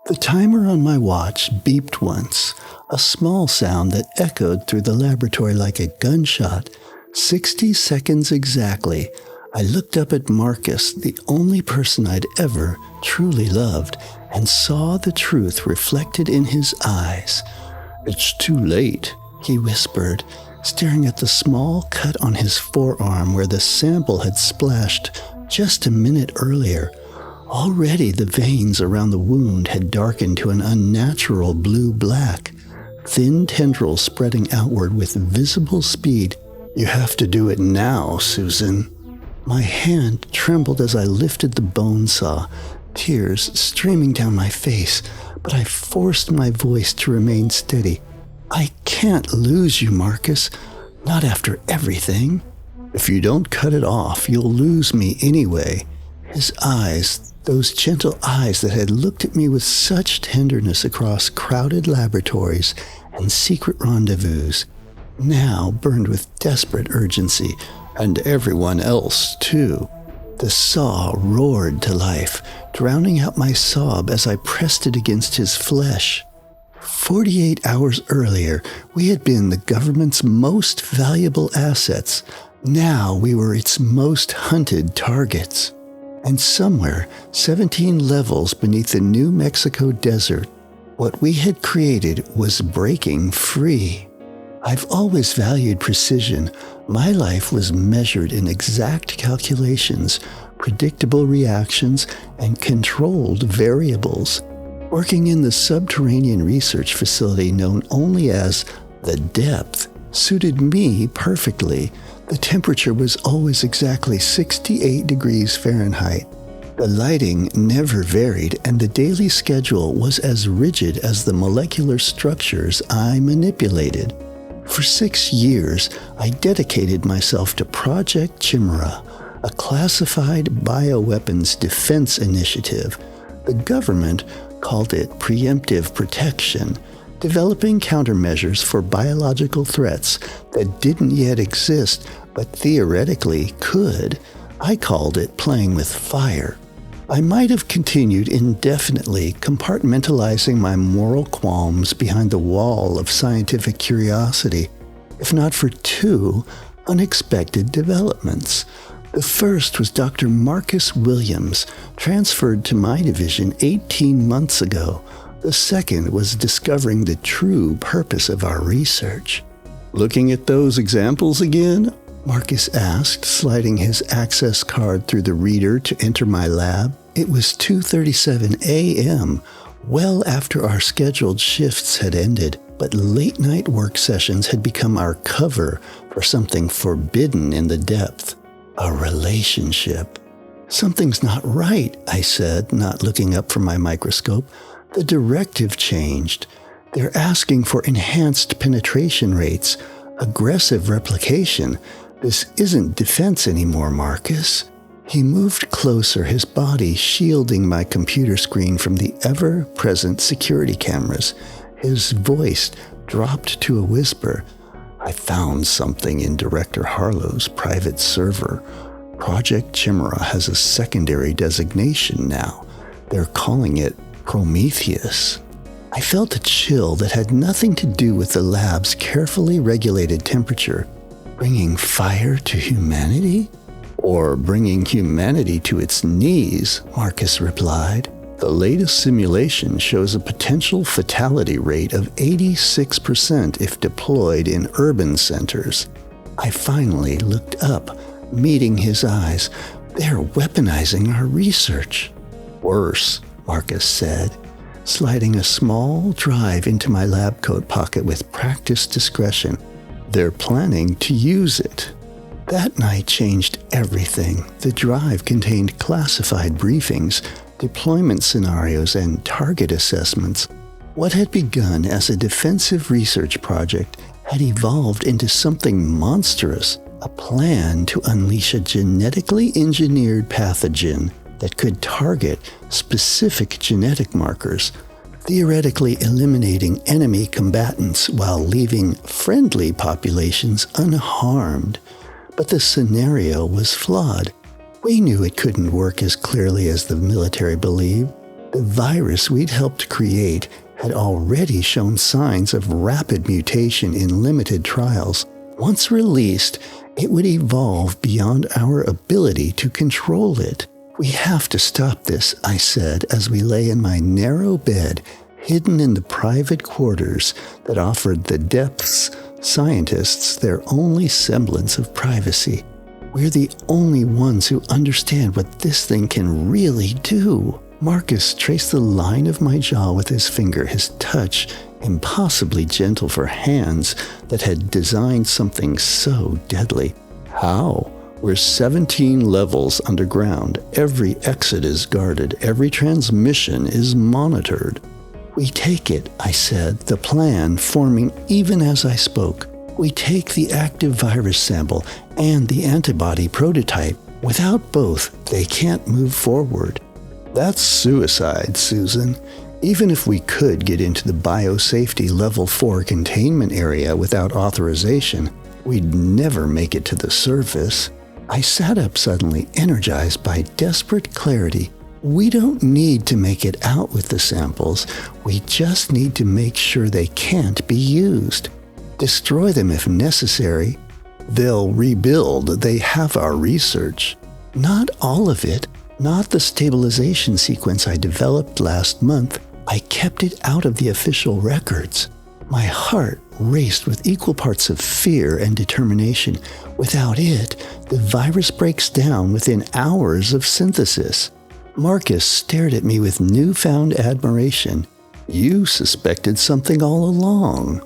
The timer on my watch beeped once, a small sound that echoed through the laboratory like a gunshot. 60 seconds exactly. I looked up at Marcus, the only person I'd ever truly loved, and saw the truth reflected in his eyes. "It's too late," he whispered, staring at the small cut on his forearm where the sample had splashed just a minute earlier. Already the veins around the wound had darkened to an unnatural blue-black, thin tendrils spreading outward with visible speed. "You have to do it now, Susan." My hand trembled as I lifted the bone saw, tears streaming down my face, but I forced my voice to remain steady. "I can't lose you, Marcus. Not after everything." "If you don't cut it off, you'll lose me anyway." His eyes, those gentle eyes that had looked at me with such tenderness across crowded laboratories and secret rendezvous, now burned with desperate urgency. "And everyone else, too." The saw roared to life, drowning out my sob as I pressed it against his flesh. 48 hours earlier, we had been the government's most valuable assets. Now we were its most hunted targets. And somewhere, 17 levels beneath the New Mexico desert, what we had created was breaking free. I've always valued precision. My life was measured in exact calculations, predictable reactions, and controlled variables. Working in the subterranean research facility known only as the Depth suited me perfectly. The temperature was always exactly 68 degrees Fahrenheit. The lighting never varied, and the daily schedule was as rigid as the molecular structures I manipulated. For 6 years, I dedicated myself to Project Chimera, a classified bioweapons defense initiative. The government called it preemptive protection, developing countermeasures for biological threats that didn't yet exist but theoretically could. I called it playing with fire. I might have continued indefinitely, compartmentalizing my moral qualms behind the wall of scientific curiosity, if not for 2 unexpected developments. The first was Dr. Marcus Williams, transferred to my division 18 months ago. The second was discovering the true purpose of our research. "Looking at those examples again?" Marcus asked, sliding his access card through the reader to enter my lab. It was 2:37 a.m., well after our scheduled shifts had ended, but late-night work sessions had become our cover for something forbidden in the Depth. A relationship. "Something's not right," I said, not looking up from my microscope. "The directive changed. They're asking for enhanced penetration rates, aggressive replication. This isn't defense anymore, Marcus." He moved closer, his body shielding my computer screen from the ever-present security cameras. His voice dropped to a whisper. "I found something in Director Harlow's private server. Project Chimera has a secondary designation now. They're calling it Prometheus." I felt a chill that had nothing to do with the lab's carefully regulated temperature. Bringing fire to humanity? "Or bringing humanity to its knees," Marcus replied. "The latest simulation shows a potential fatality rate of 86% if deployed in urban centers." I finally looked up, meeting his eyes. "They're weaponizing our research." "Worse," Marcus said, sliding a small drive into my lab coat pocket with practiced discretion. "They're planning to use it." That night changed everything. The drive contained classified briefings, deployment scenarios, and target assessments. What had begun as a defensive research project had evolved into something monstrous, a plan to unleash a genetically engineered pathogen that could target specific genetic markers, theoretically eliminating enemy combatants while leaving friendly populations unharmed. But the scenario was flawed. We knew it couldn't work as clearly as the military believed. The virus we'd helped create had already shown signs of rapid mutation in limited trials. Once released, it would evolve beyond our ability to control it. "We have to stop this," I said as we lay in my narrow bed, hidden in the private quarters that offered the depths scientists their only semblance of privacy. "We're the only ones who understand what this thing can really do." Marcus traced the line of my jaw with his finger, his touch impossibly gentle for hands that had designed something so deadly. "How? We're 17 levels underground. Every exit is guarded. Every transmission is monitored." "We take it," I said, the plan forming even as I spoke. "We take the active virus sample and the antibody prototype. Without both, they can't move forward." "That's suicide, Susan. Even if we could get into the biosafety level 4 containment area without authorization, we'd never make it to the surface." I sat up suddenly, energized by desperate clarity. "We don't need to make it out with the samples. We just need to make sure they can't be used. Destroy them if necessary. They'll rebuild. They have our research." "Not all of it. Not the stabilization sequence I developed last month. I kept it out of the official records." My heart raced with equal parts of fear and determination. Without it, the virus breaks down within hours of synthesis. Marcus stared at me with newfound admiration. "You suspected something all along."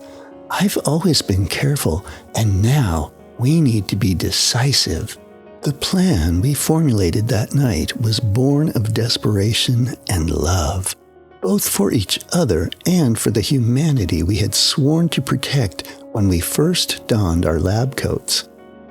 "I've always been careful, and now we need to be decisive." The plan we formulated that night was born of desperation and love, both for each other and for the humanity we had sworn to protect when we first donned our lab coats.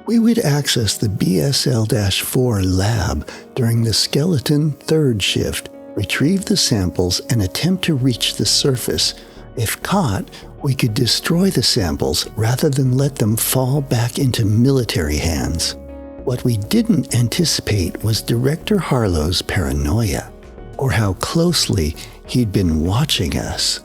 We would access the BSL-4 lab during the skeleton third shift, retrieve the samples, and attempt to reach the surface. If caught, we could destroy the samples rather than let them fall back into military hands. What we didn't anticipate was Director Harlow's paranoia, or how closely he'd been watching us.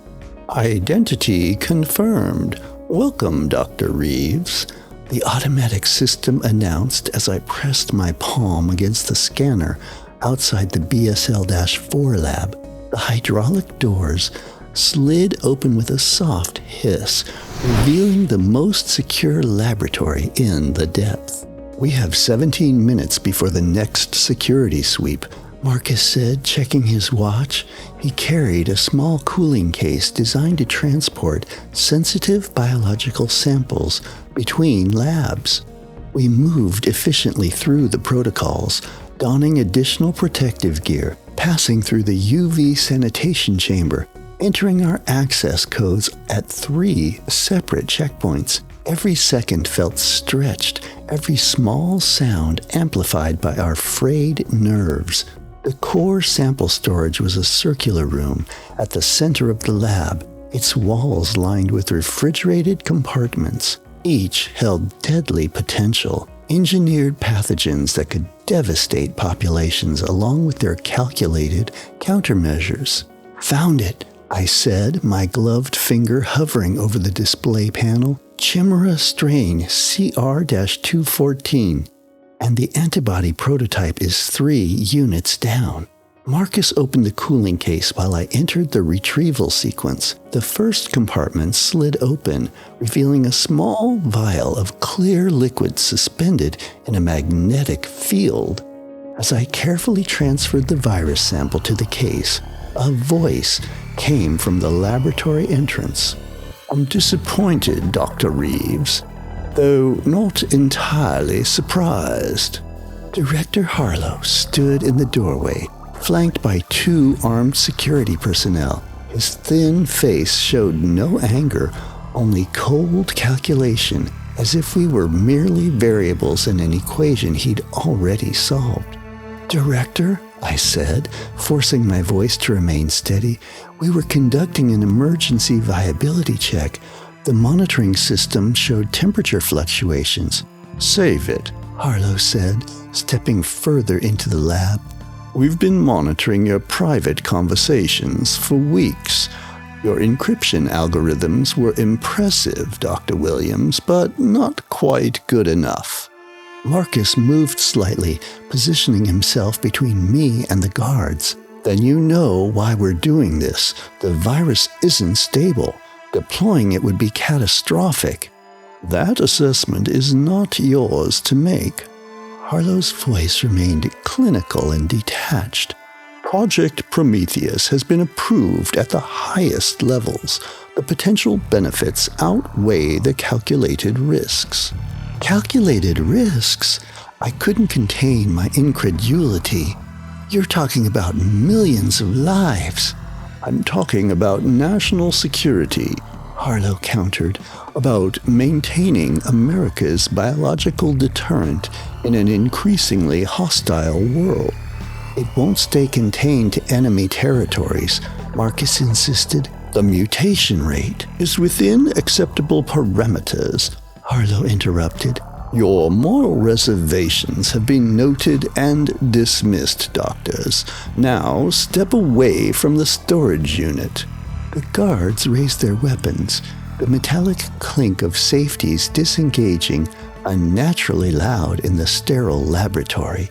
"Identity confirmed. Welcome, Dr. Reeves," the automatic system announced as I pressed my palm against the scanner outside the BSL-4 lab. The hydraulic doors slid open with a soft hiss, revealing the most secure laboratory in the depth. "We have 17 minutes before the next security sweep," Marcus said, checking his watch. He carried a small cooling case designed to transport sensitive biological samples between labs. We moved efficiently through the protocols, donning additional protective gear, passing through the UV sanitation chamber, entering our access codes at 3 separate checkpoints. Every second felt stretched, every small sound amplified by our frayed nerves. The core sample storage was a circular room at the center of the lab, its walls lined with refrigerated compartments. Each held deadly potential, engineered pathogens that could devastate populations along with their calculated countermeasures. "Found it," I said, my gloved finger hovering over the display panel. "Chimera strain CR-214, and the antibody prototype is 3 units down." Marcus opened the cooling case while I entered the retrieval sequence. The first compartment slid open, revealing a small vial of clear liquid suspended in a magnetic field. As I carefully transferred the virus sample to the case, a voice came from the laboratory entrance. "I'm disappointed, Dr. Reeves, though not entirely surprised." Director Harlow stood in the doorway, flanked by 2 armed security personnel. His thin face showed no anger, only cold calculation, as if we were merely variables in an equation he'd already solved. "Director," I said, forcing my voice to remain steady, "we were conducting an emergency viability check. The monitoring system showed temperature fluctuations." "Save it," Harlow said, stepping further into the lab. We've been monitoring your private conversations for weeks. Your encryption algorithms were impressive, Dr. Williams, but not quite good enough. Marcus moved slightly, positioning himself between me and the guards. Then you know why we're doing this. The virus isn't stable. Deploying it would be catastrophic. That assessment is not yours to make. Harlow's voice remained clinical and detached. Project Prometheus has been approved at the highest levels. The potential benefits outweigh the calculated risks. Calculated risks? I couldn't contain my incredulity. You're talking about millions of lives. I'm talking about national security, Harlow countered, about maintaining America's biological deterrent in an increasingly hostile world. It won't stay contained to enemy territories, Marcus insisted. The mutation rate is within acceptable parameters, Harlow interrupted. Your moral reservations have been noted and dismissed, doctors. Now step away from the storage unit. The guards raised their weapons, the metallic clink of safeties disengaging unnaturally loud in the sterile laboratory.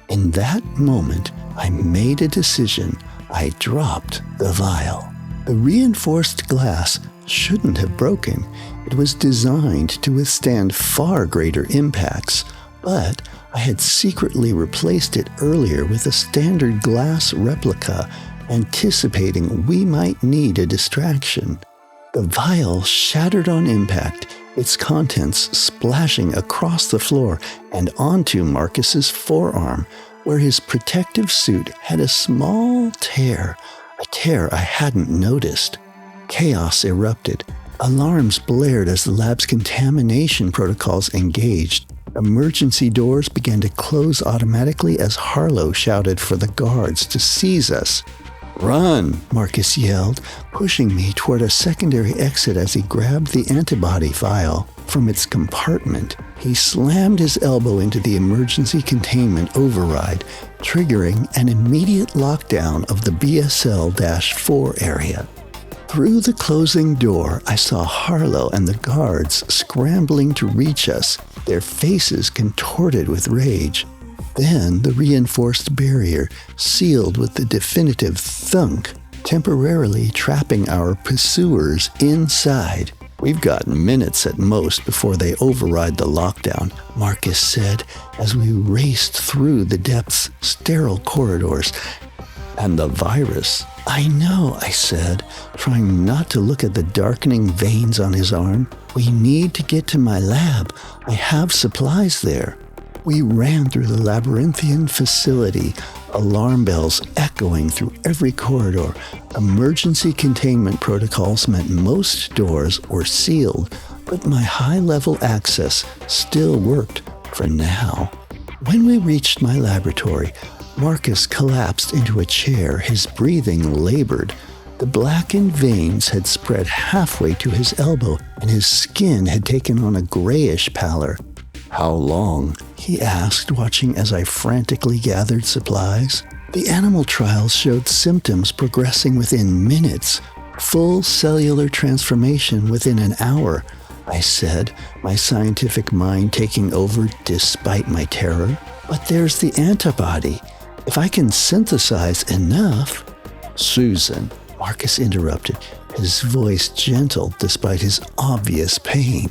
In that moment, I made a decision. I dropped the vial. The reinforced glass shouldn't have broken. It was designed to withstand far greater impacts, but I had secretly replaced it earlier with a standard glass replica, anticipating we might need a distraction. The vial shattered on impact, its contents splashing across the floor and onto Marcus's forearm, where his protective suit had a small tear, a tear I hadn't noticed. Chaos erupted. Alarms blared as the lab's contamination protocols engaged. Emergency doors began to close automatically as Harlow shouted for the guards to seize us. "Run!" Marcus yelled, pushing me toward a secondary exit as he grabbed the antibody vial from its compartment. He slammed his elbow into the emergency containment override, triggering an immediate lockdown of the BSL-4 area. Through the closing door, I saw Harlow and the guards scrambling to reach us, their faces contorted with rage. Then the reinforced barrier sealed with the definitive thunk, temporarily trapping our pursuers inside. "We've got minutes at most before they override the lockdown," Marcus said as we raced through the depths' sterile corridors. "And the virus." "I know," I said, trying not to look at the darkening veins on his arm. "We need to get to my lab. I have supplies there." We ran through the labyrinthian facility, alarm bells echoing through every corridor. Emergency containment protocols meant most doors were sealed, but my high-level access still worked for now. When we reached my laboratory, Marcus collapsed into a chair, his breathing labored. The blackened veins had spread halfway to his elbow, and his skin had taken on a grayish pallor. "How long?" he asked, watching as I frantically gathered supplies. The animal trials showed symptoms progressing within minutes, full cellular transformation within an hour, I said, my scientific mind taking over despite my terror. "But there's the antibody. If I can synthesize enough—" "Susan," Marcus interrupted, his voice gentle despite his obvious pain.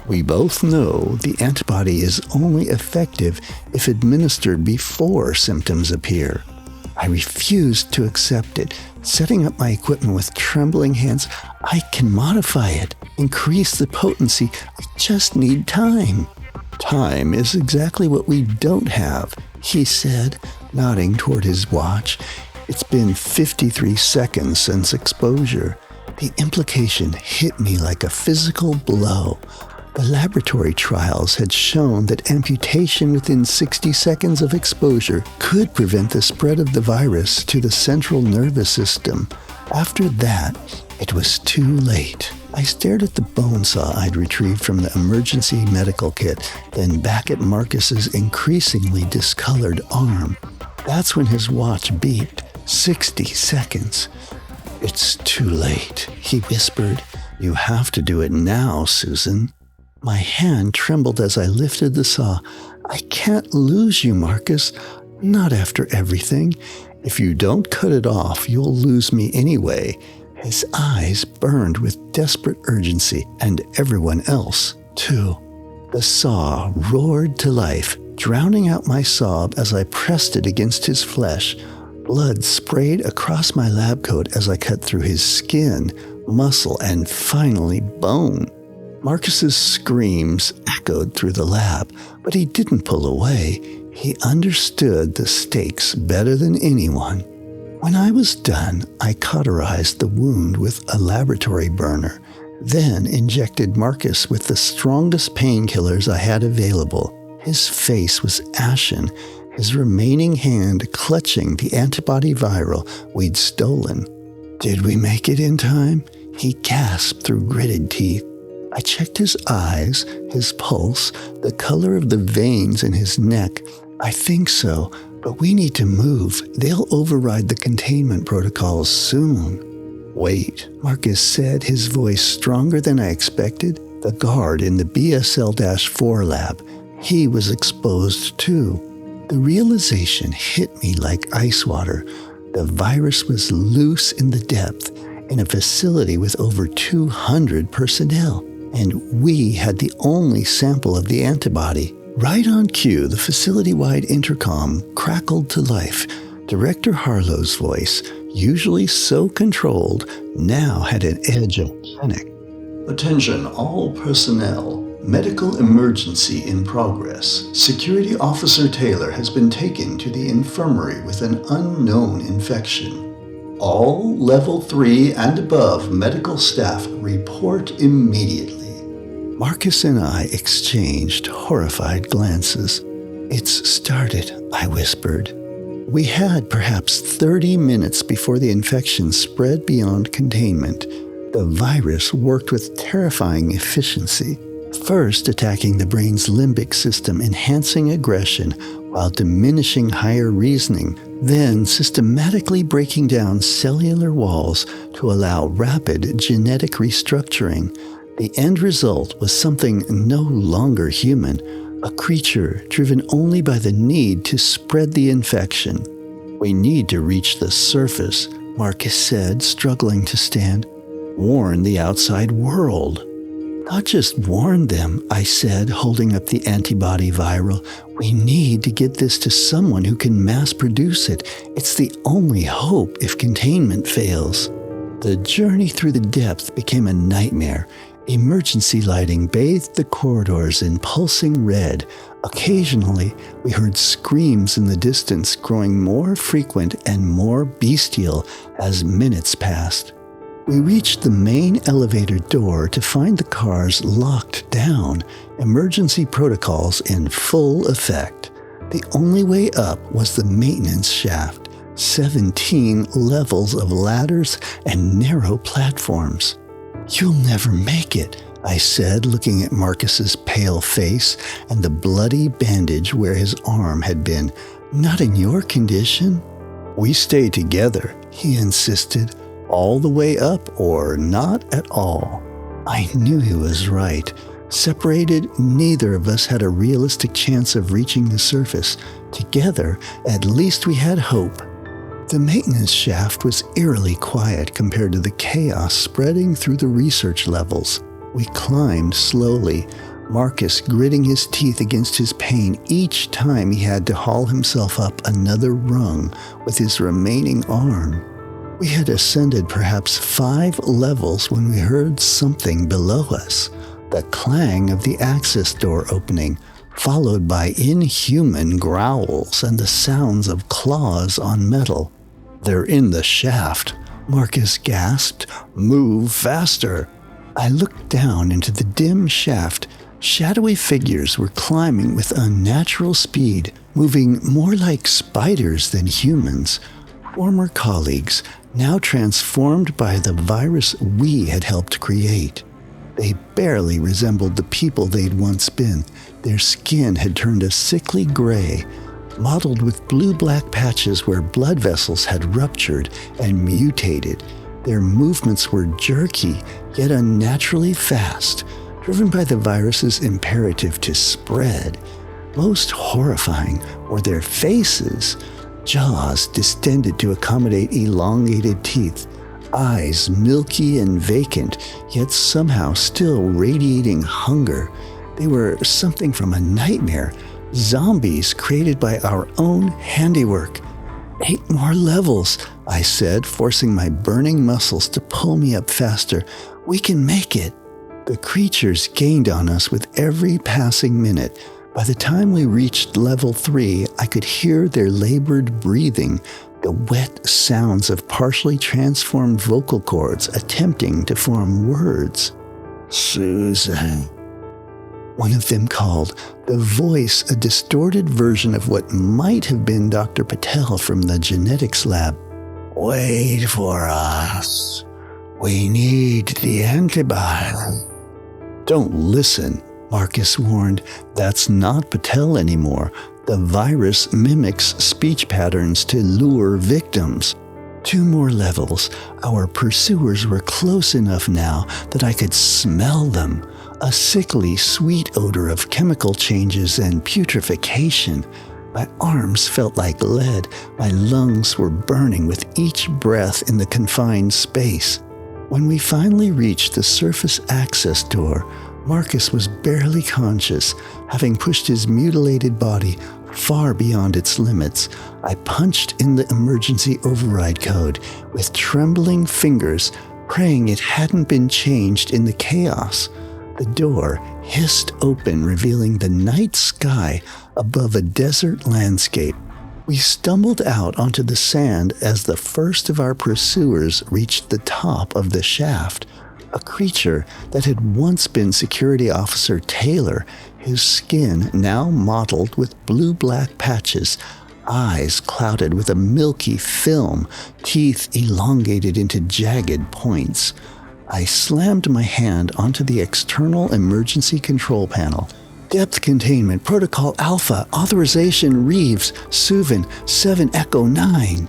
"We both know the antibody is only effective if administered before symptoms appear." I refused to accept it, setting up my equipment with trembling hands. "I can modify it, increase the potency. I just need time." "Time is exactly what we don't have," he said, nodding toward his watch. "It's been 53 seconds since exposure." The implication hit me like a physical blow. The laboratory trials had shown that amputation within 60 seconds of exposure could prevent the spread of the virus to the central nervous system. After that, it was too late. I stared at the bone saw I'd retrieved from the emergency medical kit, then back at Marcus's increasingly discolored arm. That's when his watch beeped. 60 seconds. "It's too late," he whispered. "You have to do it now, Susan." My hand trembled as I lifted the saw. "I can't lose you, Marcus. Not after everything. If you don't cut it off, you'll lose me anyway." His eyes burned with desperate urgency, and everyone else, too. The saw roared to life, drowning out my sob as I pressed it against his flesh. Blood sprayed across my lab coat as I cut through his skin, muscle, and finally bone. Marcus's screams echoed through the lab, but he didn't pull away. He understood the stakes better than anyone. When I was done, I cauterized the wound with a laboratory burner, then injected Marcus with the strongest painkillers I had available. His face was ashen, his remaining hand clutching the antibody viral we'd stolen. "Did we make it in time?" he gasped through gritted teeth. I checked his eyes, his pulse, the color of the veins in his neck. "I think so, but we need to move. They'll override the containment protocols soon." "Wait," Marcus said, his voice stronger than I expected. The guard in the BSL-4 lab, he was exposed too. The realization hit me like ice water. The virus was loose in the depth, in a facility with over 200 personnel, and we had the only sample of the antibody. Right on cue, the facility-wide intercom crackled to life. Director Harlow's voice, usually so controlled, now had an edge of panic. "Attention all personnel. Medical emergency in progress. Security Officer Taylor has been taken to the infirmary with an unknown infection. All Level 3 and above medical staff report immediately." Marcus and I exchanged horrified glances. "It's started," I whispered. We had perhaps 30 minutes before the infection spread beyond containment. The virus worked with terrifying efficiency, first attacking the brain's limbic system, enhancing aggression while diminishing higher reasoning, then systematically breaking down cellular walls to allow rapid genetic restructuring. The end result was something no longer human, a creature driven only by the need to spread the infection. "We need to reach the surface," Marcus said, struggling to stand. "Warn the outside world." "Not just warn them," I said, holding up the antibody viral. "We need to get this to someone who can mass produce it. It's the only hope if containment fails." The journey through the depth became a nightmare. Emergency lighting bathed the corridors in pulsing red. Occasionally, we heard screams in the distance, growing more frequent and more bestial as minutes passed. We reached the main elevator door to find the cars locked down, emergency protocols in full effect. The only way up was the maintenance shaft, 17 levels of ladders and narrow platforms. "You'll never make it," I said, looking at Marcus's pale face and the bloody bandage where his arm had been. "Not in your condition." "We stay together," he insisted. "All the way up or not at all." I knew he was right. Separated, neither of us had a realistic chance of reaching the surface. Together, at least we had hope. The maintenance shaft was eerily quiet compared to the chaos spreading through the research levels. We climbed slowly, Marcus gritting his teeth against his pain each time he had to haul himself up another rung with his remaining arm. We had ascended perhaps 5 levels when we heard something below us, the clang of the access door opening, followed by inhuman growls and the sounds of claws on metal. "They're in the shaft," Marcus gasped. "Move faster." I looked down into the dim shaft. Shadowy figures were climbing with unnatural speed, moving more like spiders than humans. Former colleagues, now transformed by the virus we had helped create. They barely resembled the people they'd once been. Their skin had turned a sickly gray. mottled with blue-black patches where blood vessels had ruptured and mutated. Their movements were jerky, yet unnaturally fast, driven by the virus's imperative to spread. Most horrifying were their faces, jaws distended to accommodate elongated teeth, eyes milky and vacant, yet somehow still radiating hunger. They were something from a nightmare, zombies created by our own handiwork. 8 more levels, I said, forcing my burning muscles to pull me up faster. We can make it. The creatures gained on us with every passing minute. By the time we reached level 3, I could hear their labored breathing, the wet sounds of partially transformed vocal cords attempting to form words. Susan, one of them called, the voice a distorted version of what might have been Dr. Patel from the genetics lab. Wait for us. We need the antibody. Don't listen, Marcus warned. That's not Patel anymore. The virus mimics speech patterns to lure victims. 2 more levels. Our pursuers were close enough now that I could smell them. A sickly, sweet odor of chemical changes and putrefaction. My arms felt like lead. My lungs were burning with each breath in the confined space. When we finally reached the surface access door, Marcus was barely conscious, having pushed his mutilated body far beyond its limits. I punched in the emergency override code with trembling fingers, praying it hadn't been changed in the chaos. The door hissed open, revealing the night sky above a desert landscape. We stumbled out onto the sand as the first of our pursuers reached the top of the shaft. A creature that had once been Security Officer Taylor, his skin now mottled with blue-black patches, eyes clouded with a milky film, teeth elongated into jagged points. I slammed my hand onto the external emergency control panel. Depth containment, Protocol Alpha, authorization Reeves, Suvin, 7 Echo 9.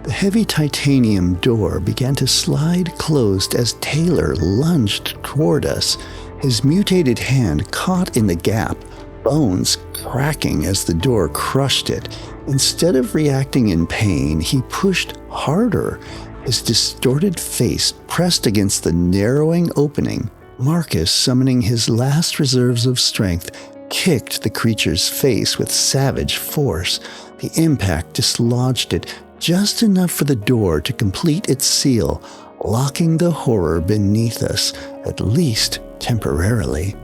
The heavy titanium door began to slide closed as Taylor lunged toward us. His mutated hand caught in the gap, bones cracking as the door crushed it. Instead of reacting in pain, he pushed harder, his distorted face pressed against the narrowing opening. Marcus, summoning his last reserves of strength, kicked the creature's face with savage force. The impact dislodged it just enough for the door to complete its seal, locking the horror beneath us, at least temporarily.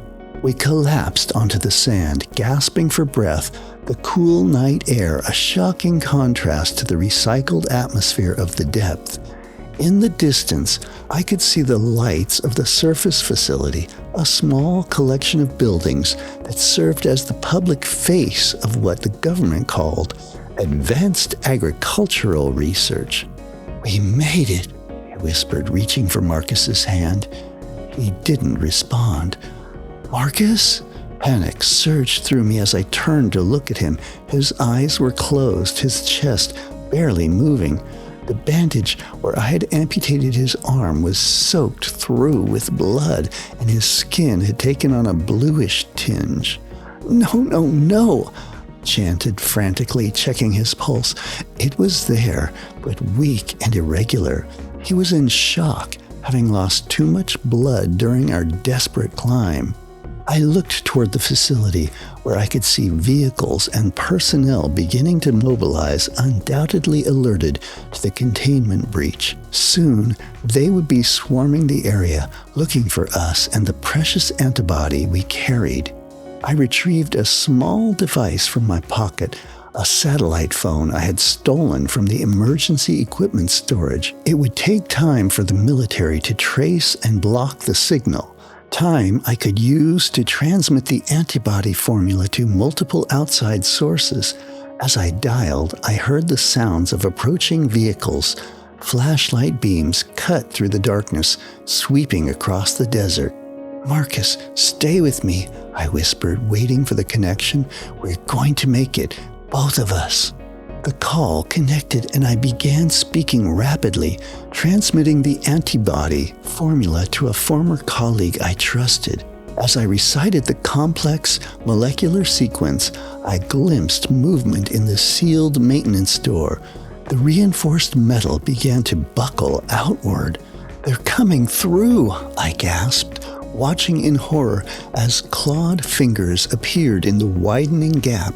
We collapsed onto the sand, gasping for breath, the cool night air a shocking contrast to the recycled atmosphere of the depth. In the distance, I could see the lights of the surface facility, a small collection of buildings that served as the public face of what the government called advanced agricultural research. We made it, he whispered, reaching for Marcus's hand. He didn't respond. Marcus? Panic surged through me as I turned to look at him. His eyes were closed, his chest barely moving. The bandage where I had amputated his arm was soaked through with blood, and his skin had taken on a bluish tinge. No, no, no, chanted frantically, checking his pulse. It was there, but weak and irregular. He was in shock, having lost too much blood during our desperate climb. I looked toward the facility, where I could see vehicles and personnel beginning to mobilize, undoubtedly alerted to the containment breach. Soon, they would be swarming the area, looking for us and the precious antibody we carried. I retrieved a small device from my pocket, a satellite phone I had stolen from the emergency equipment storage. It would take time for the military to trace and block the signal. Time I could use to transmit the antibody formula to multiple outside sources. As I dialed, I heard the sounds of approaching vehicles. Flashlight beams cut through the darkness, sweeping across the desert. Marcus, stay with me, I whispered, waiting for the connection. We're going to make it. Both of us. The call connected and I began speaking rapidly, transmitting the antibody formula to a former colleague I trusted. As I recited the complex molecular sequence, I glimpsed movement in the sealed maintenance door. The reinforced metal began to buckle outward. "They're coming through," I gasped, watching in horror as clawed fingers appeared in the widening gap.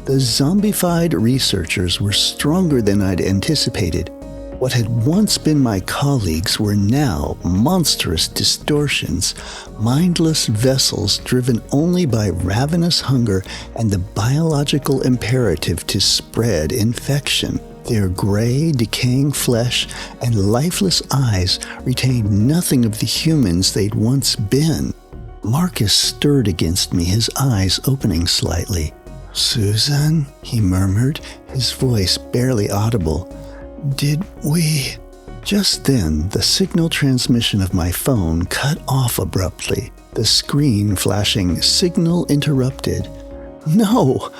The zombified researchers were stronger than I'd anticipated. What had once been my colleagues were now monstrous distortions, mindless vessels driven only by ravenous hunger and the biological imperative to spread infection. Their gray, decaying flesh and lifeless eyes retained nothing of the humans they'd once been. Marcus stirred against me, his eyes opening slightly. "Susan," he murmured, his voice barely audible. "Did we—" Just then, the signal transmission of my phone cut off abruptly, the screen flashing "Signal interrupted." "No!"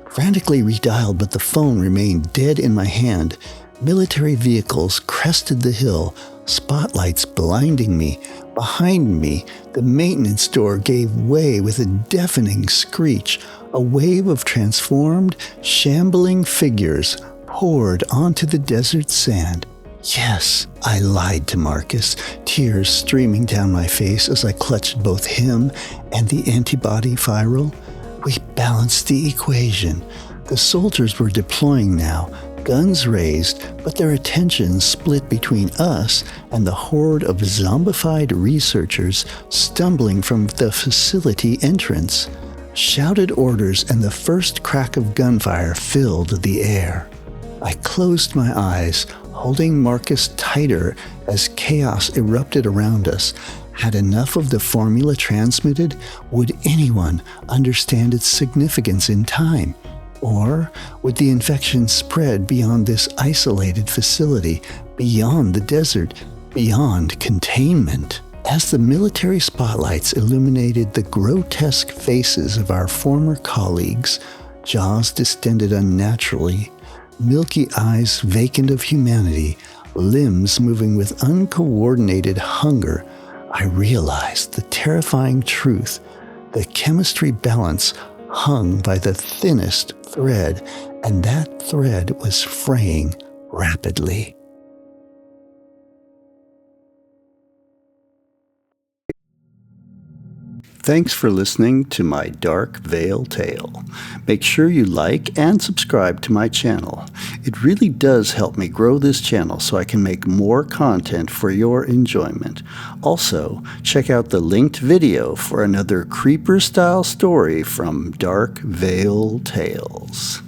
Frantically redialed, but the phone remained dead in my hand. Military vehicles crested the hill, spotlights blinding me. Behind me, the maintenance door gave way with a deafening screech. A wave of transformed, shambling figures poured onto the desert sand. Yes, I lied to Marcus, tears streaming down my face as I clutched both him and the antibody viral. We balanced the equation. The soldiers were deploying now, guns raised, but their attention split between us and the horde of zombified researchers stumbling from the facility entrance. Shouted orders and the first crack of gunfire filled the air. I closed my eyes, holding Marcus tighter as chaos erupted around us. Had enough of the formula transmitted? Would anyone understand its significance in time? Or would the infection spread beyond this isolated facility, beyond the desert, beyond containment? As the military spotlights illuminated the grotesque faces of our former colleagues, jaws distended unnaturally, milky eyes vacant of humanity, limbs moving with uncoordinated hunger, I realized the terrifying truth. The chemistry balance hung by the thinnest thread, and that thread was fraying rapidly. Thanks for listening to my Dark Veil tale. Make sure you like and subscribe to my channel. It really does help me grow this channel so I can make more content for your enjoyment. Also, check out the linked video for another creeper-style story from Dark Veil Tales.